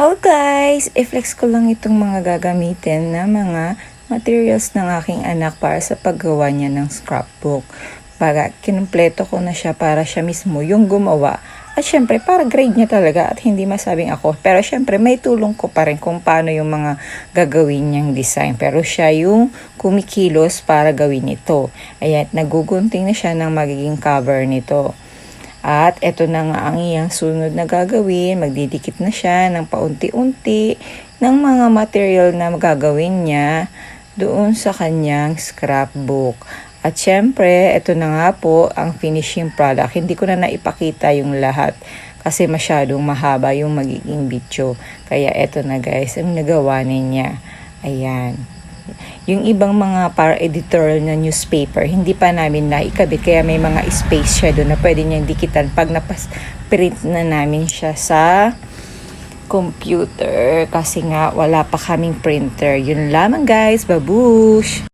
Hello guys! I-flex ko lang itong mga gagamitin na mga materials ng aking anak para sa paggawa niya ng scrapbook. Para kinumpleto ko na siya para siya mismo yung gumawa. At syempre para grade niya talaga at hindi masabing ako. Pero syempre may tulong ko pa rin kung paano yung mga gagawin niyang design. Pero siya yung kumikilos para gawin ito. Ayan, nagugunting na siya ng magiging cover nito. At eto na nga ang iyang sunod na gagawin. Magdidikit na siya ng paunti-unti ng mga material na gagawin niya doon sa kanyang scrapbook. At syempre, eto na nga po ang finishing product. Hindi ko na naipakita yung lahat kasi masyadong mahaba yung magiging video. Kaya eto na guys, ang nagawa niya. Ayan. Yung ibang mga para editorial na newspaper, hindi pa namin naikabit kaya may mga space siya doon na pwede niyang dikitan pag napas-print na namin siya sa computer kasi nga wala pa kaming printer. Yun lamang guys, babush!